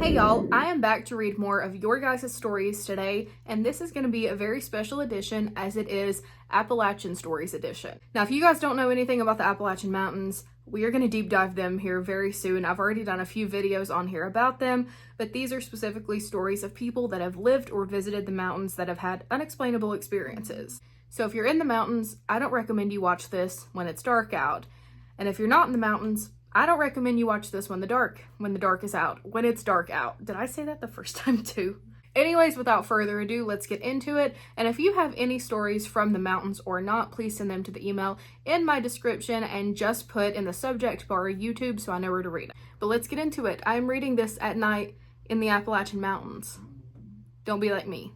Hey y'all, I am back to read more of your guys' stories today, and this is going to be a very special edition as it is Appalachian Stories edition. Now, if you guys don't know anything about the Appalachian Mountains, we are going to deep dive them here very soon. I've already done a few videos on here about them, but these are specifically stories of people that have lived or visited the mountains that have had unexplainable experiences. So if you're in the mountains, I don't recommend you watch this when it's dark out. And if you're not in the mountains, I don't recommend you watch this when the dark is out, when it's dark out. Did I say that the first time too? Anyways, without further ado, let's get into it. And if you have any stories from the mountains or not, please send them to the email in my description and just put in the subject bar YouTube so I know where to read it. But let's get into it. I'm reading this at night in the Appalachian Mountains. Don't be like me.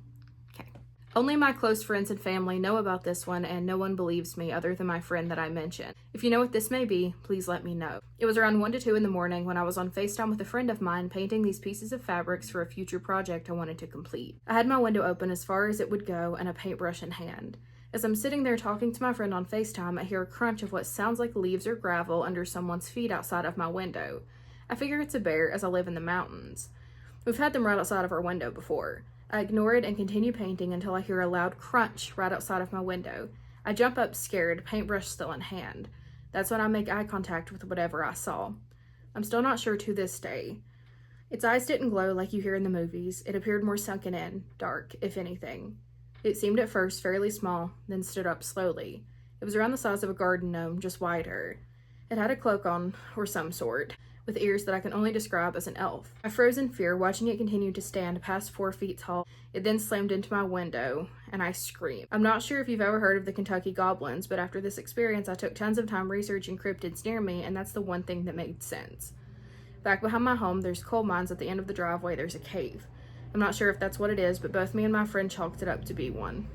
Only my close friends and family know about this one, and no one believes me other than my friend that I mentioned. If you know what this may be, please let me know. It was around 1 to 2 in the morning when I was on FaceTime with a friend of mine painting these pieces of fabrics for a future project I wanted to complete. I had my window open as far as it would go and a paintbrush in hand. As I'm sitting there talking to my friend on FaceTime, I hear a crunch of what sounds like leaves or gravel under someone's feet outside of my window. I figure it's a bear as I live in the mountains. We've had them right outside of our window before. I ignore it and continue painting until I hear a loud crunch right outside of my window. I jump up scared, paintbrush still in hand. That's when I make eye contact with whatever I saw. I'm still not sure to this day. Its eyes didn't glow like you hear in the movies. It appeared more sunken in, dark, if anything. It seemed at first fairly small, then stood up slowly. It was around the size of a garden gnome, just wider. It had a cloak on, or some sort, with ears that I can only describe as an elf. I froze in fear, watching it continue to stand past 4 feet tall. It then slammed into my window, and I screamed. I'm not sure if you've ever heard of the Kentucky goblins, but after this experience, I took tons of time researching cryptids near me, and that's the one thing that made sense. Back behind my home, there's coal mines. At the end of the driveway, there's a cave. I'm not sure if that's what it is, but both me and my friend chalked it up to be one.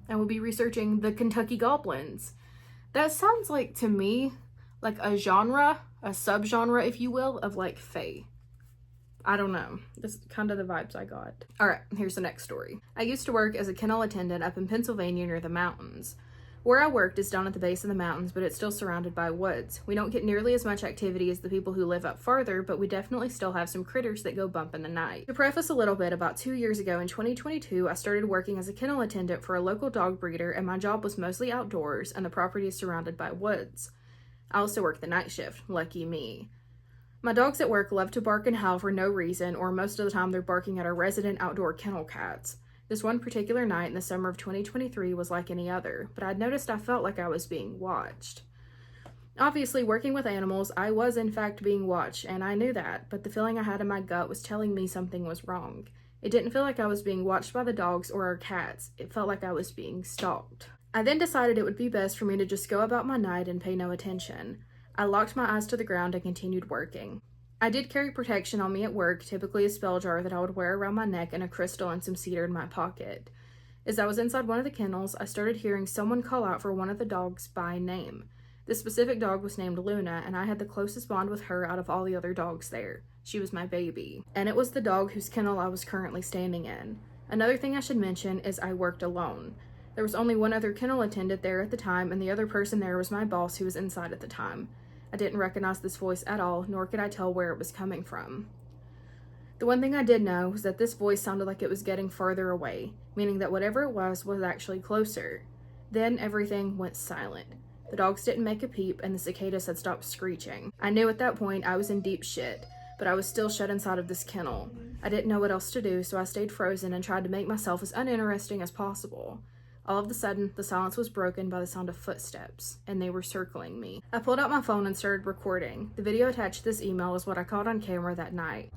And we'll be researching the Kentucky goblins. That sounds like, to me, like a genre, a subgenre, if you will, of like fae. I don't know. That's kind of the vibes I got. All right, here's the next story. I used to work as a kennel attendant up in Pennsylvania near the mountains. Where I worked is down at the base of the mountains, but it's still surrounded by woods. We don't get nearly as much activity as the people who live up farther, but we definitely still have some critters that go bump in the night. To preface a little bit, about 2 years ago in 2022, I started working as a kennel attendant for a local dog breeder, and my job was mostly outdoors, and the property is surrounded by woods. I also work the night shift, lucky me. My dogs at work love to bark and howl for no reason, or most of the time they're barking at our resident outdoor kennel cats. This one particular night in the summer of 2023 was like any other, but I'd noticed I felt like I was being watched. Obviously, working with animals, I was in fact being watched, and I knew that, but the feeling I had in my gut was telling me something was wrong. It didn't feel like I was being watched by the dogs or our cats. It felt like I was being stalked. I then decided it would be best for me to just go about my night and pay no attention. I locked my eyes to the ground and continued working. I did carry protection on me at work, typically a spell jar that I would wear around my neck and a crystal and some cedar in my pocket. As I was inside one of the kennels, I started hearing someone call out for one of the dogs by name. This specific dog was named Luna, and I had the closest bond with her out of all the other dogs there. She was my baby. And it was the dog whose kennel I was currently standing in. Another thing I should mention is I worked alone. There was only one other kennel attendant there at the time, and the other person there was my boss who was inside at the time. I didn't recognize this voice at all, nor could I tell where it was coming from. The one thing I did know was that this voice sounded like it was getting farther away, meaning that whatever it was actually closer. Then everything went silent. The dogs didn't make a peep, and the cicadas had stopped screeching. I knew at that point I was in deep shit, but I was still shut inside of this kennel. I didn't know what else to do, so I stayed frozen and tried to make myself as uninteresting as possible. All of a sudden, the silence was broken by the sound of footsteps, and they were circling me. I pulled out my phone and started recording. The video attached to this email is what I caught on camera that night.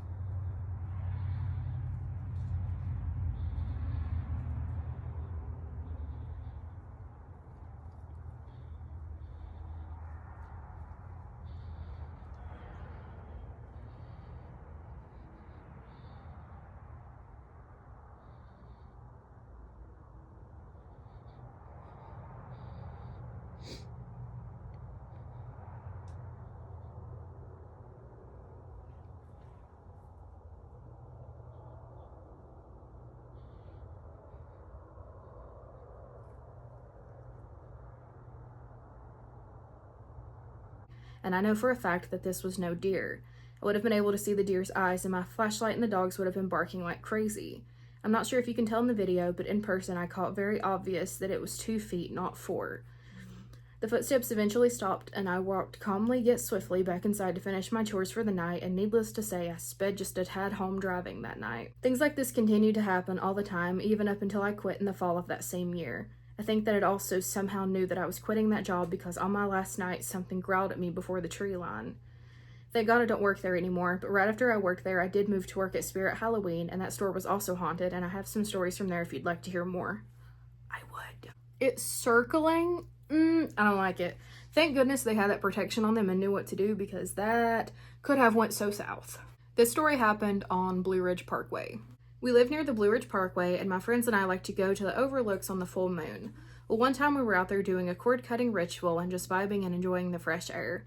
And I know for a fact that this was no deer. I would have been able to see the deer's eyes, and my flashlight and the dogs would have been barking like crazy. I'm not sure if you can tell in the video, but in person I caught very obvious that it was 2 feet, not 4. The footsteps eventually stopped, and I walked calmly yet swiftly back inside to finish my chores for the night, and needless to say, I sped just a tad home driving that night. Things like this continued to happen all the time, even up until I quit in the fall of that same year. I think that it also somehow knew that I was quitting that job because on my last night, something growled at me before the tree line. Thank God I don't work there anymore, but right after I worked there, I did move to work at Spirit Halloween, and that store was also haunted, and I have some stories from there if you'd like to hear more. I would. It's circling. I don't like it. Thank goodness they had that protection on them and knew what to do, because that could have went so south. This story happened on Ridge Parkway. We live near the Ridge Parkway, and my friends and I like to go to the overlooks on the full moon. Well, one time we were out there doing a cord-cutting ritual and just vibing and enjoying the fresh air.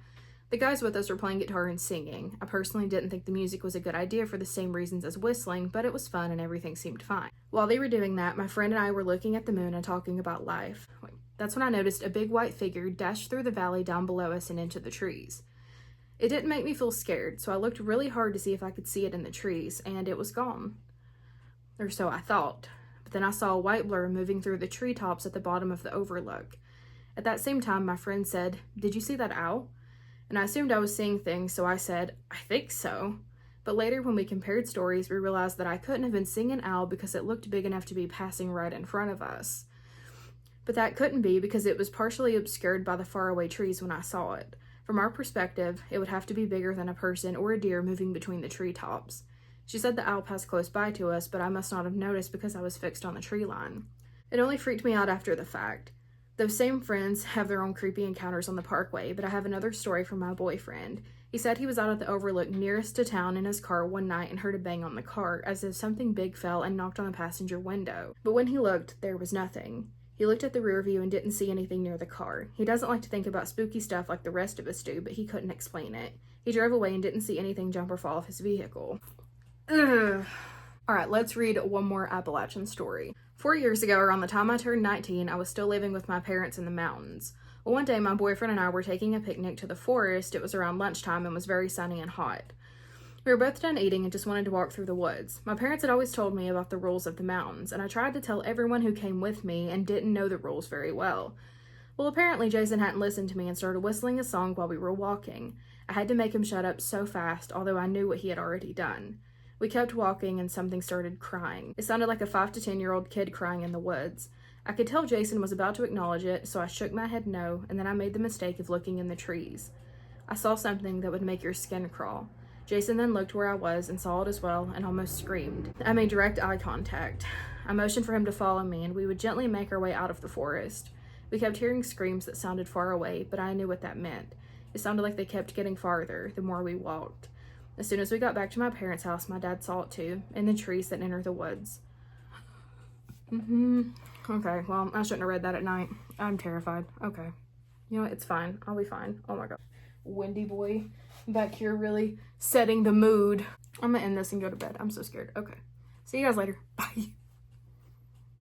The guys with us were playing guitar and singing. I personally didn't think the music was a good idea for the same reasons as whistling, but it was fun and everything seemed fine. While they were doing that, my friend and I were looking at the moon and talking about life. That's when I noticed a big white figure dash through the valley down below us and into the trees. It didn't make me feel scared, so I looked really hard to see if I could see it in the trees, and it was gone. Or so I thought. But then I saw a white blur moving through the treetops at the bottom of the overlook. At that same time, my friend said, "Did you see that owl?" And I assumed I was seeing things, so I said, "I think so." But later, when we compared stories, we realized that I couldn't have been seeing an owl because it looked big enough to be passing right in front of us. But that couldn't be because it was partially obscured by the faraway trees when I saw it. From our perspective, it would have to be bigger than a person or a deer moving between the treetops. She said the owl passed close by to us, but I must not have noticed because I was fixed on the tree line. It only freaked me out after the fact. Those same friends have their own creepy encounters on the parkway, but I have another story from my boyfriend. He said he was out at the overlook nearest to town in his car one night and heard a bang on the car, as if something big fell and knocked on the passenger window. But when he looked, there was nothing. He looked at the rear view and didn't see anything near the car. He doesn't like to think about spooky stuff like the rest of us do, but he couldn't explain it. He drove away and didn't see anything jump or fall off his vehicle. Ugh. Alright, let's read one more Appalachian story. 4 years ago, around the time I turned 19, I was still living with my parents in the mountains. Well, one day, my boyfriend and I were taking a picnic to the forest. It was around lunchtime and was very sunny and hot. We were both done eating and just wanted to walk through the woods. My parents had always told me about the rules of the mountains, and I tried to tell everyone who came with me and didn't know the rules very well. Well, apparently Jason hadn't listened to me and started whistling a song while we were walking. I had to make him shut up so fast, although I knew what he had already done. We kept walking and something started crying. It sounded like a 5 to 10-year-old kid crying in the woods. I could tell Jason was about to acknowledge it, so I shook my head no, and then I made the mistake of looking in the trees. I saw something that would make your skin crawl. Jason then looked where I was and saw it as well and almost screamed. I made direct eye contact. I motioned for him to follow me, and we would gently make our way out of the forest. We kept hearing screams that sounded far away, but I knew what that meant. It sounded like they kept getting farther the more we walked. As soon as we got back to my parents' house, my dad saw it too, in the trees that enter the woods. Okay, well, I shouldn't have read that at night. I'm terrified. Okay. You know what? It's fine. I'll be fine. Oh my god. Windy boy back here really setting the mood. I'm gonna end this and go to bed. I'm so scared. Okay. See you guys later. Bye.